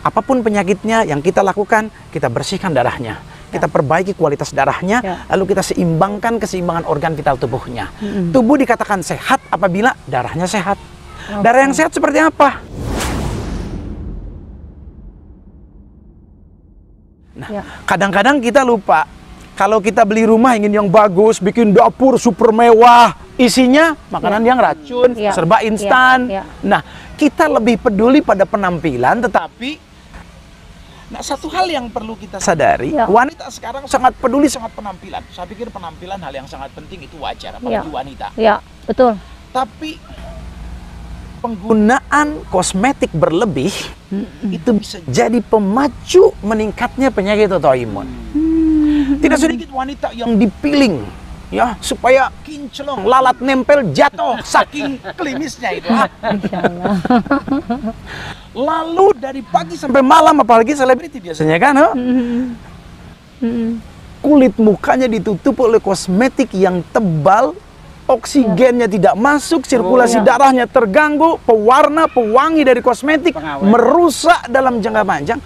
apapun penyakitnya yang kita lakukan, kita bersihkan darahnya, kita perbaiki kualitas darahnya, lalu kita seimbangkan keseimbangan organ vital tubuhnya. Tubuh dikatakan sehat apabila darahnya sehat. Darah yang sehat seperti apa? Nah, kadang-kadang kita lupa. Kalau kita beli rumah ingin yang bagus, bikin dapur super mewah, isinya makanan yang racun, serba instan. Nah, kita lebih peduli pada penampilan, tetapi satu hal yang perlu kita sadari, wanita sekarang sangat peduli sangat penampilan. Saya pikir penampilan hal yang sangat penting, itu wajar, apalagi wanita. Ya, betul. Tapi penggunaan kosmetik berlebih itu bisa jadi pemacu meningkatnya penyakit autoimun. Tidak sedikit wanita yang dipiling ya supaya kinclong, lalat nempel, jatuh saking klimisnya itu. Lalu dari pagi sampai malam, apalagi selebriti biasanya kan, kulit mukanya ditutup oleh kosmetik yang tebal, oksigennya tidak masuk, sirkulasi darahnya terganggu, pewarna, pewangi dari kosmetik merusak dalam jangka panjang.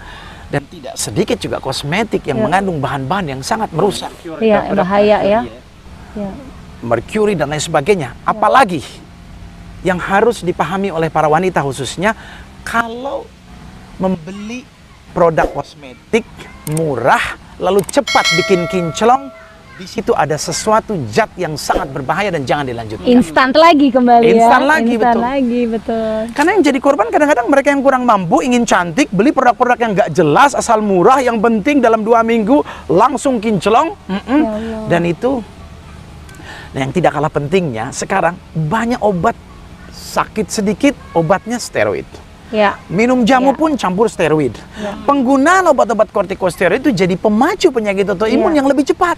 Dan tidak sedikit juga kosmetik yang mengandung bahan-bahan yang sangat merusak. Iya, bahaya ya. Merkuri dan lain sebagainya. Apalagi yang harus dipahami oleh para wanita khususnya, kalau membeli produk kosmetik murah lalu cepat bikin kinclong, di situ ada sesuatu zat yang sangat berbahaya dan jangan dilanjutkan. Instan lagi kembali Instan ya. lagi, Instan betul. lagi, betul. Karena yang jadi korban kadang-kadang mereka yang kurang mampu, ingin cantik, beli produk-produk yang nggak jelas, asal murah, yang penting dalam 2 minggu langsung kinclong. Dan itu, yang tidak kalah pentingnya, sekarang banyak obat sakit sedikit, obatnya steroid. Minum jamu pun campur steroid. Penggunaan obat-obat kortikosteroid itu jadi pemacu penyakit autoimun yang lebih cepat.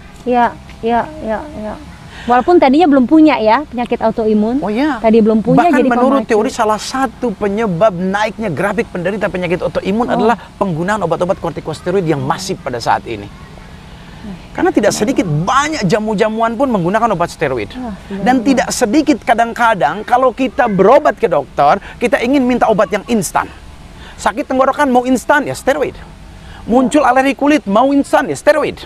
Walaupun tadinya belum punya ya penyakit autoimun. Tadi belum punya. Bahkan jadi menurut pemacu. teori salah satu penyebab naiknya grafik penderita penyakit autoimun adalah penggunaan obat-obat kortikosteroid yang masif pada saat ini. Karena tidak sedikit banyak jamu-jamuan pun menggunakan obat steroid. Dan tidak sedikit kadang-kadang kalau kita berobat ke dokter, kita ingin minta obat yang instan. Sakit tenggorokan mau instan, ya steroid. Muncul alergi kulit mau instan, ya steroid.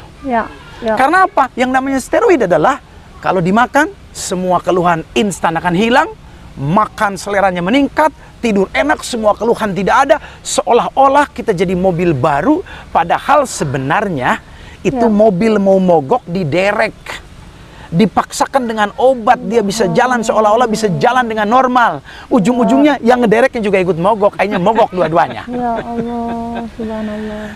Karena apa? Yang namanya steroid adalah kalau dimakan, semua keluhan instan akan hilang, makan seleranya meningkat, tidur enak, semua keluhan tidak ada, seolah-olah kita jadi mobil baru, padahal sebenarnya itu mobil mau mogok diderek, dipaksakan dengan obat dia bisa jalan seolah-olah bisa jalan dengan normal. Ujung-ujungnya yang ngedereknya juga ikut mogok, akhirnya mogok dua-duanya. Ya Allah, subhanallah.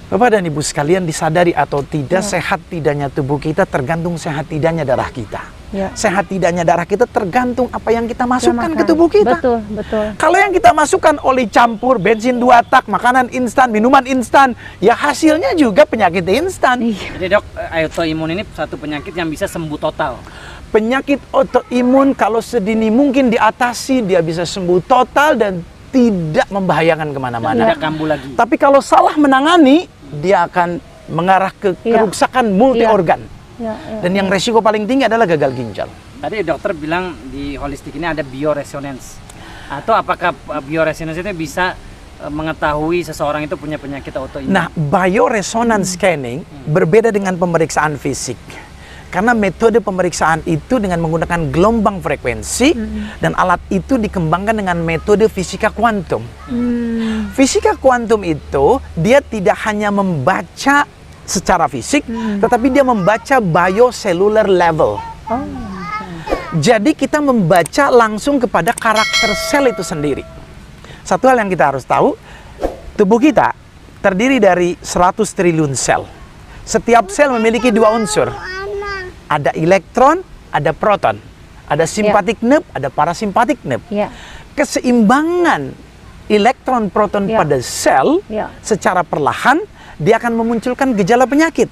Bapak dan Ibu sekalian, disadari atau tidak, sehat tidaknya tubuh kita tergantung sehat tidaknya darah kita. Sehat tidaknya darah kita tergantung apa yang kita masukkan ke tubuh kita. Betul, betul. Kalau yang kita masukkan oli campur, bensin 2 tak, makanan instan, minuman instan, ya hasilnya juga penyakit instan. Jadi dok, autoimun ini satu penyakit yang bisa sembuh total. Penyakit autoimun kalau sedini mungkin diatasi, dia bisa sembuh total dan tidak membahayakan kemana-mana. Tidak kambuh lagi. Tapi kalau salah menangani, dia akan mengarah ke kerusakan multi organ. Dan yang resiko paling tinggi adalah gagal ginjal. Tadi dokter bilang di holistik ini ada bioresonance. Atau apakah bioresonance itu bisa mengetahui seseorang itu punya penyakit autoimun? Nah, bioresonance scanning berbeda dengan pemeriksaan fisik. Karena metode pemeriksaan itu dengan menggunakan gelombang frekuensi dan alat itu dikembangkan dengan metode fisika kuantum. Fisika kuantum itu dia tidak hanya membaca secara fisik, tetapi dia membaca biocellular level. Jadi kita membaca langsung kepada karakter sel itu sendiri. Satu hal yang kita harus tahu, tubuh kita terdiri dari 100 triliun sel. Setiap sel memiliki 2 unsur. Ada elektron, ada proton. Ada simpatik nerve, ada parasimpatik nerve. Keseimbangan elektron proton pada sel secara perlahan dia akan memunculkan gejala penyakit.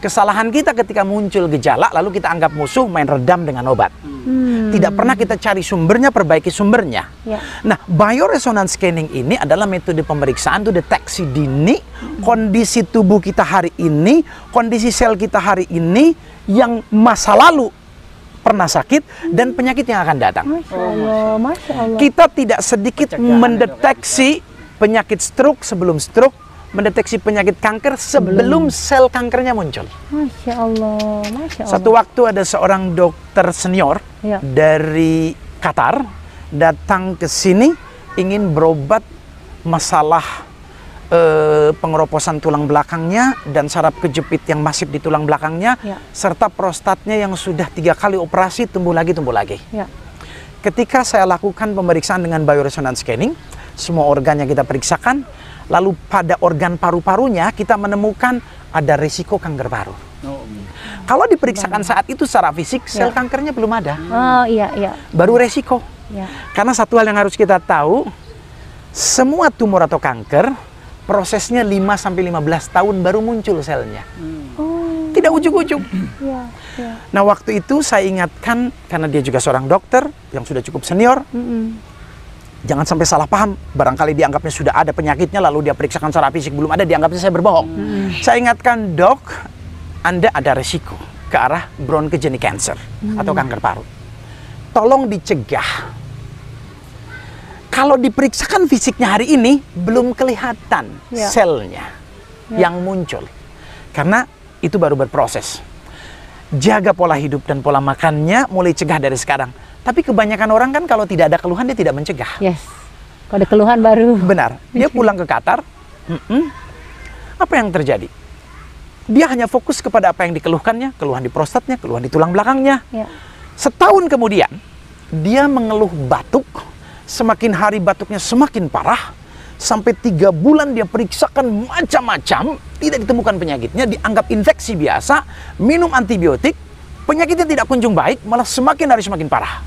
Kesalahan kita ketika muncul gejala lalu kita anggap musuh, main redam dengan obat. Tidak pernah kita cari sumbernya, perbaiki sumbernya. Nah, bioresonance scanning ini adalah metode pemeriksaan untuk deteksi dini kondisi tubuh kita hari ini, kondisi sel kita hari ini yang masa lalu pernah sakit dan penyakit yang akan datang. Masya Allah, Masya Allah. Kita tidak sedikit mendeteksi penyakit stroke sebelum stroke, mendeteksi penyakit kanker sebelum sel kankernya muncul. Masya Allah, Masya Allah. Satu waktu ada seorang dokter senior Ya. dari Qatar datang ke sini ingin berobat masalah pengeroposan tulang belakangnya dan saraf kejepit yang masif di tulang belakangnya, Ya. serta prostatnya yang sudah 3 kali operasi tumbuh lagi. Ya. Ketika saya lakukan pemeriksaan dengan bioresonance scanning, semua organnya kita periksakan, lalu pada organ paru-parunya kita menemukan ada risiko kanker paru. Kalau diperiksakan saat itu secara fisik, sel Ya. kankernya belum ada. Oh iya. Baru resiko. Ya. Karena satu hal yang harus kita tahu, semua tumor atau kanker prosesnya 5-15 tahun baru muncul selnya. Oh. Tidak ujuk-ujuk. Ya. Nah, waktu itu saya ingatkan, karena dia juga seorang dokter yang sudah cukup senior, jangan sampai salah paham. Barangkali dianggapnya sudah ada penyakitnya, lalu dia periksakan secara fisik belum ada, dianggapnya saya berbohong. Saya ingatkan, dok, Anda ada resiko ke arah bronchogenic cancer atau kanker paru. Tolong dicegah. Kalau diperiksakan fisiknya hari ini, belum kelihatan Ya. selnya yang muncul. Karena itu baru berproses. Jaga pola hidup dan pola makannya, mulai cegah dari sekarang. Tapi kebanyakan orang kan kalau tidak ada keluhan, dia tidak mencegah. Yes. Kalau ada keluhan baru. Benar. Dia pulang ke Qatar. Apa yang terjadi? Dia hanya fokus kepada apa yang dikeluhkannya, keluhan di prostatnya, keluhan di tulang belakangnya. Ya. Setahun kemudian, dia mengeluh batuk. Semakin hari batuknya semakin parah. Sampai 3 bulan dia periksakan macam-macam, tidak ditemukan penyakitnya, dianggap infeksi biasa, minum antibiotik, penyakitnya tidak kunjung baik, malah semakin hari semakin parah.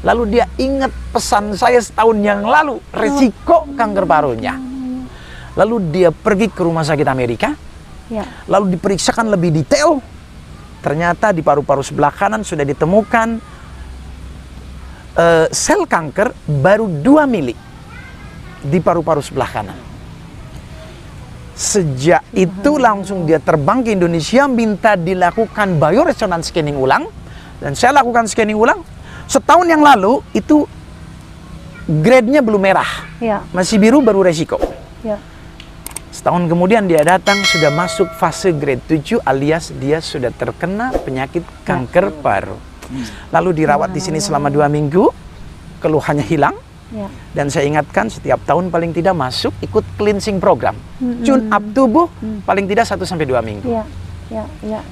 Lalu dia ingat pesan saya setahun yang lalu, resiko kanker parunya. Lalu dia pergi ke rumah sakit Amerika, Ya. lalu diperiksakan lebih detail. Ternyata di paru-paru sebelah kanan sudah ditemukan sel kanker baru 2 mili di paru-paru sebelah kanan. Sejak itu langsung dia terbang ke Indonesia, minta dilakukan bioresonance scanning ulang, dan saya lakukan scanning ulang. Setahun yang lalu itu grade-nya belum merah, Ya. masih biru, baru resiko. Ya. Setahun kemudian dia datang sudah masuk fase grade 7, alias dia sudah terkena penyakit kanker paru. Lalu dirawat di sini selama 2 minggu, keluhannya hilang. Ya. Dan saya ingatkan setiap tahun paling tidak masuk ikut cleansing program. Tune up tubuh paling tidak 1-2 minggu. Ya.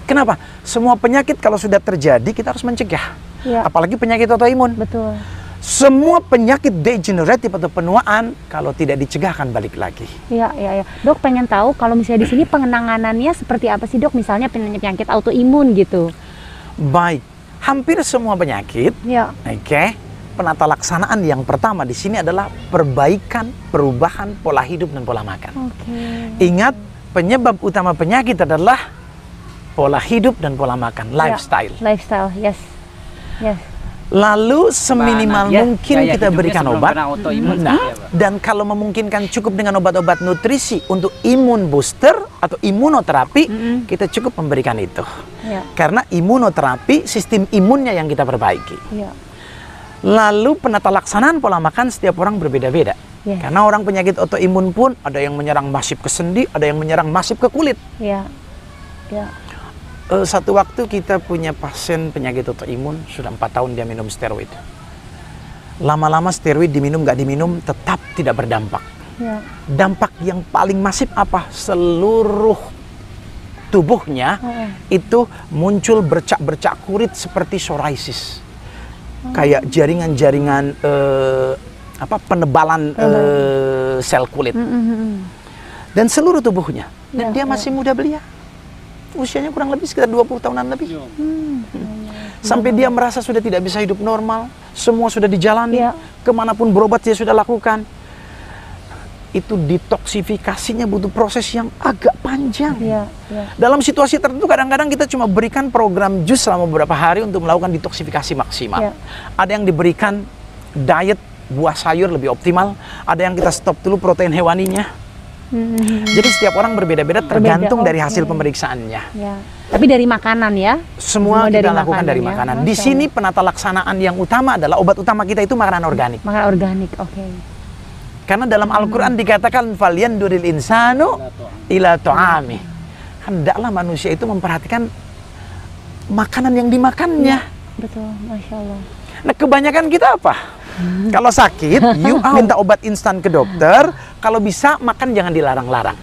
Kenapa? Semua penyakit kalau sudah terjadi kita harus mencegah. Ya. Apalagi penyakit autoimun. Betul. Semua penyakit degeneratif atau penuaan kalau tidak dicegah akan balik lagi. Ya. Dok, pengen tahu kalau misalnya di sini penanganannya seperti apa sih, Dok? Misalnya penyakit autoimun gitu. Baik, hampir semua penyakit, Ya. penata laksanaan yang pertama di sini adalah perbaikan, perubahan pola hidup dan pola makan. Oke. Ingat, penyebab utama penyakit adalah pola hidup dan pola makan, lifestyle. Lifestyle, yes. Lalu seminimal mungkin kita hidupnya berikan sebelum obat. kena autoimun Nah, seperti apa? dan kalau memungkinkan cukup dengan obat-obat nutrisi untuk imun booster atau imunoterapi, kita cukup memberikan itu. Ya. Karena imunoterapi sistem imunnya yang kita perbaiki. Ya. Lalu penata laksanaan pola makan setiap orang berbeda-beda. Yes. Karena orang penyakit autoimun pun ada yang menyerang masif ke sendi, ada yang menyerang masif ke kulit. Ya. Satu waktu kita punya pasien penyakit autoimun, sudah 4 tahun dia minum steroid. Lama-lama steroid diminum nggak diminum tetap tidak berdampak. Ya. Dampak yang paling masif apa? Seluruh tubuhnya itu muncul bercak-bercak kulit seperti psoriasis. Kayak jaringan-jaringan penebalan sel kulit. Dan seluruh tubuhnya. Dan dia masih muda belia. Usianya kurang lebih sekitar 20 tahunan lebih. Sampai dia merasa sudah tidak bisa hidup normal. Semua sudah dijalani. Kemanapun berobat dia sudah lakukan. Itu detoksifikasinya butuh proses yang agak panjang. Dalam situasi tertentu kadang-kadang kita cuma berikan program jus selama beberapa hari untuk melakukan detoksifikasi maksimal. Ada yang diberikan diet buah sayur lebih optimal. Ada yang kita stop dulu protein hewaninya. Jadi setiap orang berbeda-beda tergantung dari hasil pemeriksaannya. Ya. Tapi dari makanan ya? Semua kita lakukan dari ya? makanan. Di sini penata laksanaan yang utama adalah obat utama kita itu makanan organik. Makanan organik, oke. Karena dalam Al-Quran dikatakan falyanduril insanu ila ta'ami. Hendaklah manusia itu memperhatikan makanan yang dimakannya. Betul, Masya Allah. Nah, kebanyakan kita apa? Kalau sakit, yuk minta obat instan ke dokter. Kalau bisa makan jangan dilarang-larang.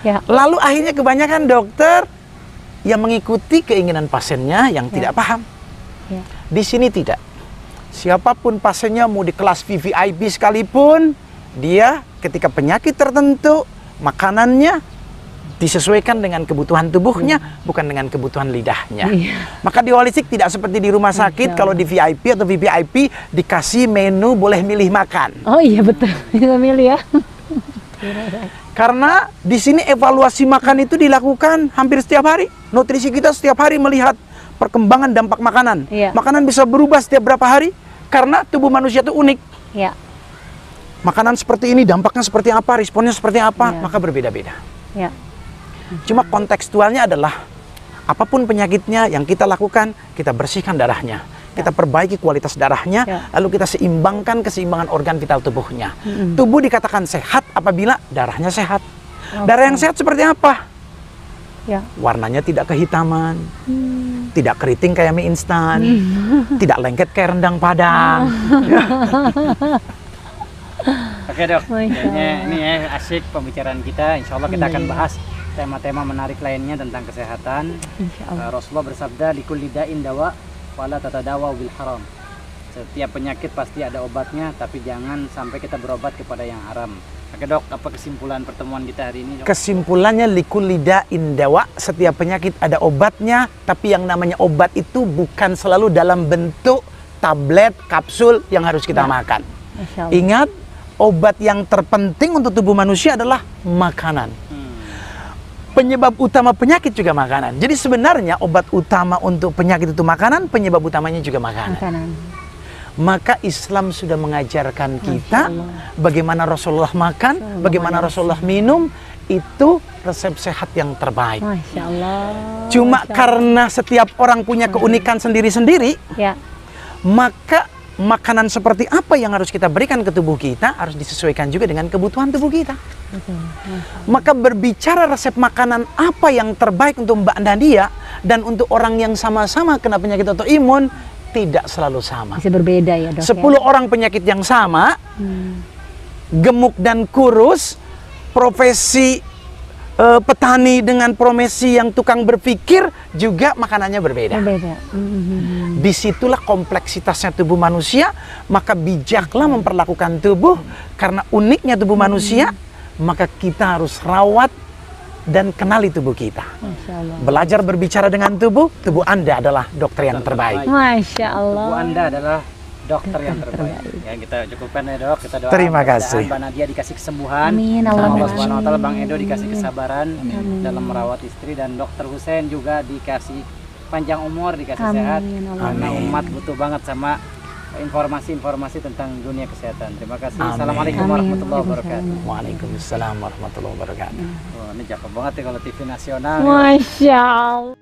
Ya. Lalu akhirnya kebanyakan dokter yang mengikuti keinginan pasiennya yang tidak paham. Ya. Di sini tidak. Siapapun pasiennya mau di kelas VVIP sekalipun, dia ketika penyakit tertentu, makanannya disesuaikan dengan kebutuhan tubuhnya, bukan dengan kebutuhan lidahnya. Maka di holistik tidak seperti di rumah sakit, kalau di VIP atau VVIP dikasih menu boleh milih makan. Oh iya betul, bisa milih ya. Karena di sini evaluasi makan itu dilakukan hampir setiap hari. Nutrisi kita setiap hari melihat perkembangan dampak makanan. Iya. Makanan bisa berubah setiap berapa hari karena tubuh manusia itu unik. Ya. Makanan seperti ini dampaknya seperti apa, responnya seperti apa, Iya. maka berbeda-beda. Ya. Cuma kontekstualnya adalah apapun penyakitnya yang kita lakukan, kita bersihkan darahnya, kita perbaiki kualitas darahnya, Ya. lalu kita seimbangkan keseimbangan organ vital tubuhnya. Tubuh dikatakan sehat apabila darahnya sehat. Darah yang sehat seperti apa? Ya. Warnanya tidak kehitaman, tidak keriting kayak mie instan, tidak lengket kayak rendang Padang. Oke dok, Masya kayaknya Allah. ini ya asik pembicaraan kita. Insya Allah kita akan bahas tema-tema menarik lainnya tentang kesehatan. Insya Allah. Rasulullah bersabda, likulli da'in dawa, wala tatadawa bil haram. Setiap penyakit pasti ada obatnya, tapi jangan sampai kita berobat kepada yang haram. Oke dok, apa kesimpulan pertemuan kita hari ini dok? Kesimpulannya likulli da'in dawa, setiap penyakit ada obatnya, tapi yang namanya obat itu bukan selalu dalam bentuk tablet, kapsul yang harus kita makan. Masya Allah. Ingat, obat yang terpenting untuk tubuh manusia adalah makanan. Penyebab utama penyakit juga makanan. Jadi sebenarnya obat utama untuk penyakit itu makanan, penyebab utamanya juga makanan. Makanan. Maka Islam sudah mengajarkan kita bagaimana Rasulullah makan, bagaimana Rasulullah minum, itu resep sehat yang terbaik. Masya Allah. Cuma Masya Allah. karena setiap orang punya keunikan sendiri-sendiri, Ya. maka makanan seperti apa yang harus kita berikan ke tubuh kita harus disesuaikan juga dengan kebutuhan tubuh kita. Betul. Maka berbicara resep makanan apa yang terbaik untuk Mbak Nadia dan untuk orang yang sama-sama kena penyakit autoimun tidak selalu sama. Bisa berbeda ya dok. 10 orang penyakit yang sama, gemuk dan kurus, profesi petani dengan profesi yang tukang berpikir juga makanannya berbeda. Berbeda. Disitulah kompleksitasnya tubuh manusia, maka bijaklah memperlakukan tubuh karena uniknya tubuh manusia, maka kita harus rawat dan kenali tubuh kita. Masya Allah. Belajar berbicara dengan tubuh Anda adalah dokter yang terbaik. Masya Allah. Tubuh Anda adalah dokter yang terbaik. Ya, kita cukupkan ya dok. Kita doa Terima mudah-mudahan kasih. Mbak Nadia dikasih kesembuhan. Amin, Sama Allah Allahumma Subhanahu wa taala, Bang amin. Edo dikasih kesabaran dalam merawat istri, dan Dokter Hussein juga dikasih panjang umur, dikasih Amin, sehat. Allahumma Karena amin. umat butuh banget sama informasi-informasi tentang dunia kesehatan. Terima kasih. Amin. Assalamualaikum Amin. warahmatullahi wabarakatuh. Waalaikumsalam warahmatullahi wabarakatuh. Wah, ini cakep banget ya kalau TV nasional. Masya Allah.